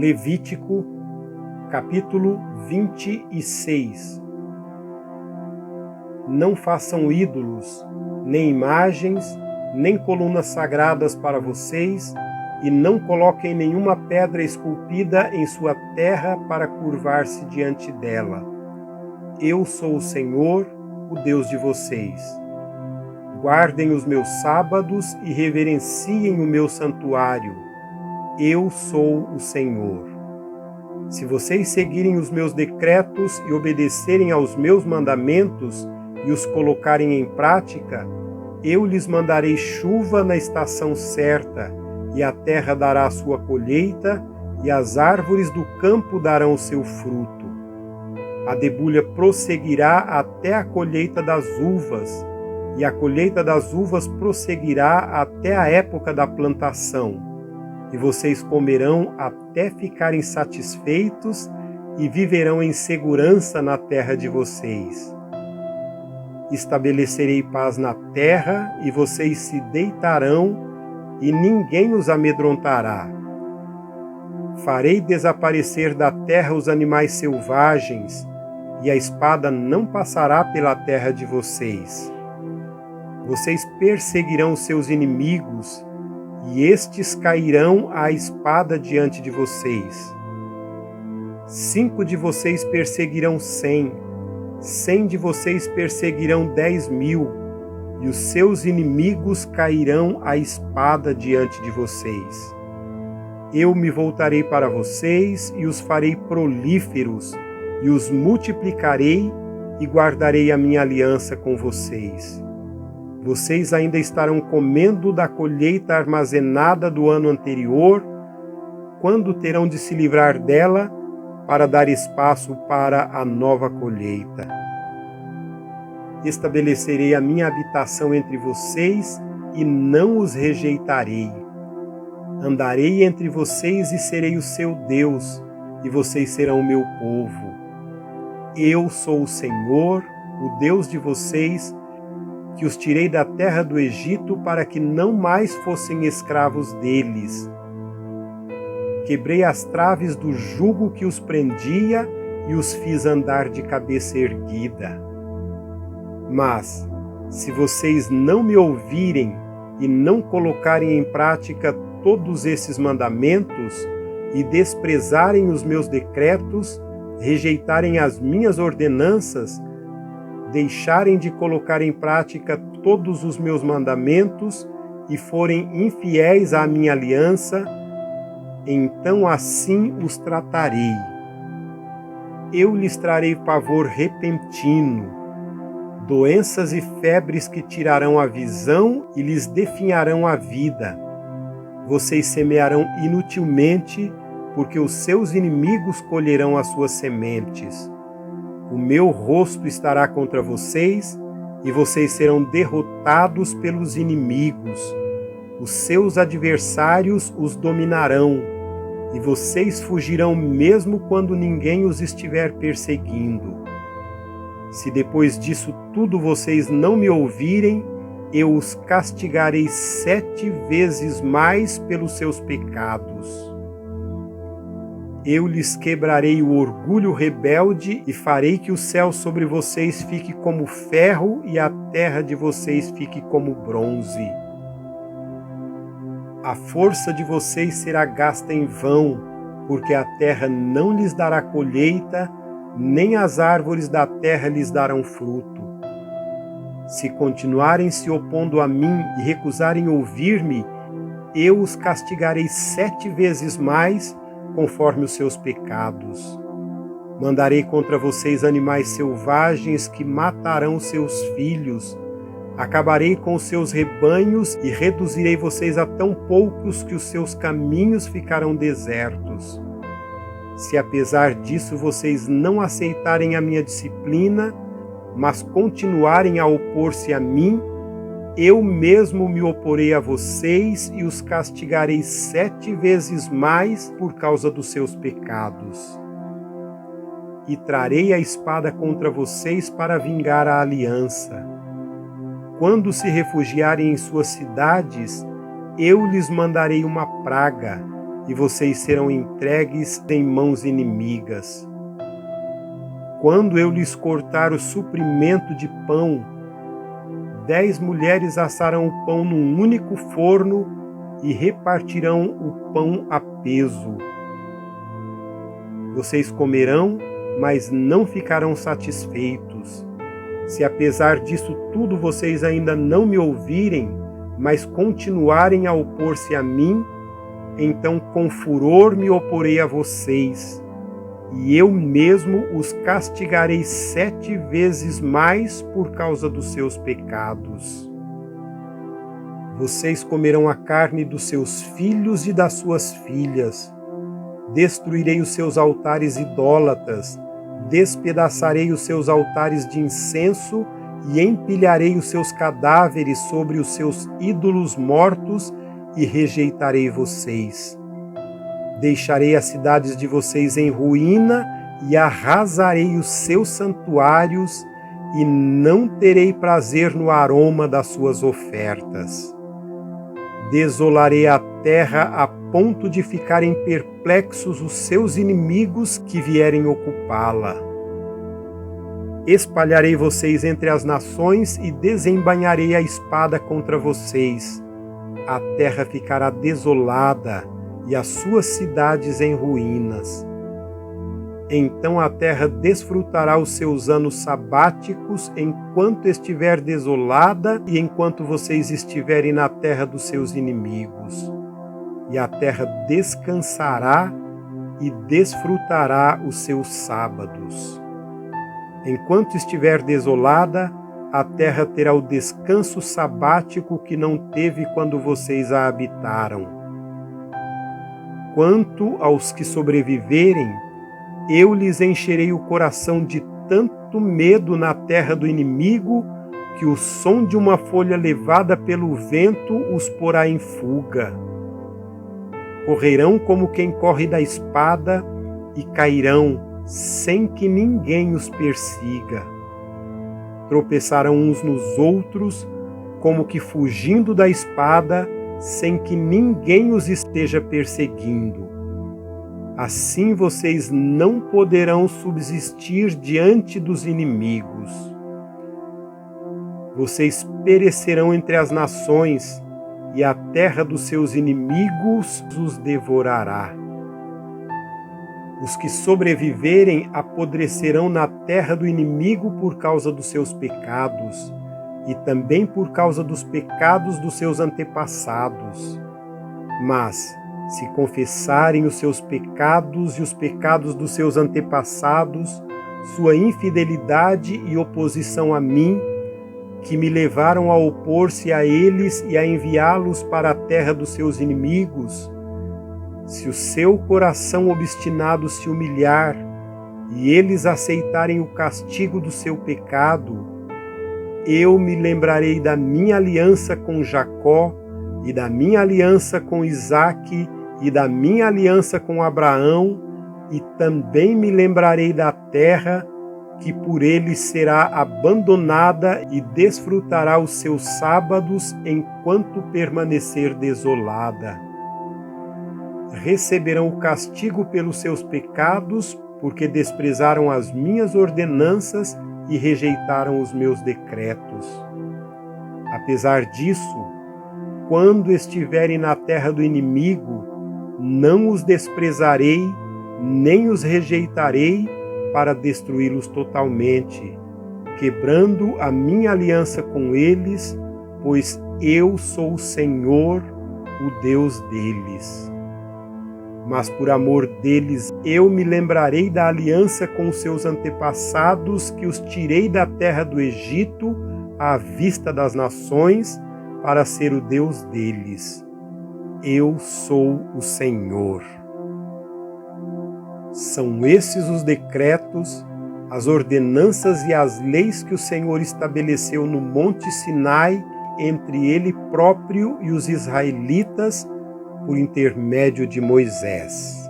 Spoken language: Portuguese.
Levítico, capítulo 26. Não façam ídolos, nem imagens, nem colunas sagradas para vocês, e não coloquem nenhuma pedra esculpida em sua terra para curvar-se diante dela. Eu sou o Senhor, o Deus de vocês. Guardem os meus sábados e reverenciem o meu santuário. Eu sou o Senhor. Se vocês seguirem os meus decretos e obedecerem aos meus mandamentos e os colocarem em prática, eu lhes mandarei chuva na estação certa, e a terra dará a sua colheita, e as árvores do campo darão o seu fruto. A debulha prosseguirá até a colheita das uvas, e a colheita das uvas prosseguirá até a época da plantação. E vocês comerão até ficarem satisfeitos e viverão em segurança na terra de vocês. Estabelecerei paz na terra, e vocês se deitarão, e ninguém os amedrontará. Farei desaparecer da terra os animais selvagens, e a espada não passará pela terra de vocês. Vocês perseguirão seus inimigos, e estes cairão à espada diante de vocês. 5 de vocês perseguirão 100, 100 de vocês perseguirão 10.000, e os seus inimigos cairão à espada diante de vocês. Eu me voltarei para vocês e os farei prolíferos, e os multiplicarei e guardarei a minha aliança com vocês. Vocês ainda estarão comendo da colheita armazenada do ano anterior, quando terão de se livrar dela para dar espaço para a nova colheita. Estabelecerei a minha habitação entre vocês e não os rejeitarei. Andarei entre vocês e serei o seu Deus, e vocês serão o meu povo. Eu sou o Senhor, o Deus de vocês, que os tirei da terra do Egito para que não mais fossem escravos deles. Quebrei as traves do jugo que os prendia e os fiz andar de cabeça erguida. Mas, se vocês não me ouvirem e não colocarem em prática todos esses mandamentos e desprezarem os meus decretos, rejeitarem as minhas ordenanças, deixarem de colocar em prática todos os meus mandamentos e forem infiéis à minha aliança, então assim os tratarei. Eu lhes trarei pavor repentino, doenças e febres que tirarão a visão e lhes definharão a vida. Vocês semearão inutilmente, porque os seus inimigos colherão as suas sementes. O meu rosto estará contra vocês, e vocês serão derrotados pelos inimigos. Os seus adversários os dominarão, e vocês fugirão mesmo quando ninguém os estiver perseguindo. Se depois disso tudo vocês não me ouvirem, eu os castigarei 7 vezes mais pelos seus pecados. Eu lhes quebrarei o orgulho rebelde e farei que o céu sobre vocês fique como ferro e a terra de vocês fique como bronze. A força de vocês será gasta em vão, porque a terra não lhes dará colheita, nem as árvores da terra lhes darão fruto. Se continuarem se opondo a mim e recusarem ouvir-me, eu os castigarei 7 vezes mais, conforme os seus pecados. Mandarei contra vocês animais selvagens que matarão seus filhos. Acabarei com os seus rebanhos e reduzirei vocês a tão poucos que os seus caminhos ficarão desertos. Se apesar disso vocês não aceitarem a minha disciplina, mas continuarem a opor-se a mim, eu mesmo me oporei a vocês e os castigarei 7 vezes mais por causa dos seus pecados. E trarei a espada contra vocês para vingar a aliança. Quando se refugiarem em suas cidades, eu lhes mandarei uma praga, e vocês serão entregues em mãos inimigas. Quando eu lhes cortar o suprimento de pão, 10 mulheres assarão o pão num único forno e repartirão o pão a peso. Vocês comerão, mas não ficarão satisfeitos. Se apesar disso tudo vocês ainda não me ouvirem, mas continuarem a opor-se a mim, então com furor me oporei a vocês, e eu mesmo os castigarei 7 vezes mais por causa dos seus pecados. Vocês comerão a carne dos seus filhos e das suas filhas. Destruirei os seus altares idólatras, despedaçarei os seus altares de incenso e empilharei os seus cadáveres sobre os seus ídolos mortos e rejeitarei vocês. Deixarei as cidades de vocês em ruína e arrasarei os seus santuários e não terei prazer no aroma das suas ofertas. Desolarei a terra a ponto de ficarem perplexos os seus inimigos que vierem ocupá-la. Espalharei vocês entre as nações e desembainharei a espada contra vocês. A terra ficará desolada e as suas cidades em ruínas. Então a terra desfrutará os seus anos sabáticos enquanto estiver desolada e enquanto vocês estiverem na terra dos seus inimigos. E a terra descansará e desfrutará os seus sábados. Enquanto estiver desolada, a terra terá o descanso sabático que não teve quando vocês a habitaram. Quanto aos que sobreviverem, eu lhes encherei o coração de tanto medo na terra do inimigo que o som de uma folha levada pelo vento os porá em fuga. Correrão como quem corre da espada e cairão sem que ninguém os persiga. Tropeçarão uns nos outros como que fugindo da espada sem que ninguém os esteja perseguindo. Assim vocês não poderão subsistir diante dos inimigos. Vocês perecerão entre as nações, e a terra dos seus inimigos os devorará. Os que sobreviverem apodrecerão na terra do inimigo por causa dos seus pecados, e também por causa dos pecados dos seus antepassados. Mas, se confessarem os seus pecados e os pecados dos seus antepassados, sua infidelidade e oposição a mim, que me levaram a opor-se a eles e a enviá-los para a terra dos seus inimigos, se o seu coração obstinado se humilhar e eles aceitarem o castigo do seu pecado, eu me lembrarei da minha aliança com Jacó e da minha aliança com Isaque e da minha aliança com Abraão, e também me lembrarei da terra que por eles será abandonada e desfrutará os seus sábados enquanto permanecer desolada. Receberão o castigo pelos seus pecados, porque desprezaram as minhas ordenanças e rejeitaram os meus decretos. Apesar disso, quando estiverem na terra do inimigo, não os desprezarei, nem os rejeitarei para destruí-los totalmente, quebrando a minha aliança com eles, pois eu sou o Senhor, o Deus deles. Mas por amor deles eu me lembrarei da aliança com os seus antepassados, que os tirei da terra do Egito à vista das nações, para ser o Deus deles. Eu sou o Senhor. São esses os decretos, as ordenanças e as leis que o Senhor estabeleceu no Monte Sinai entre ele próprio e os israelitas por intermédio de Moisés.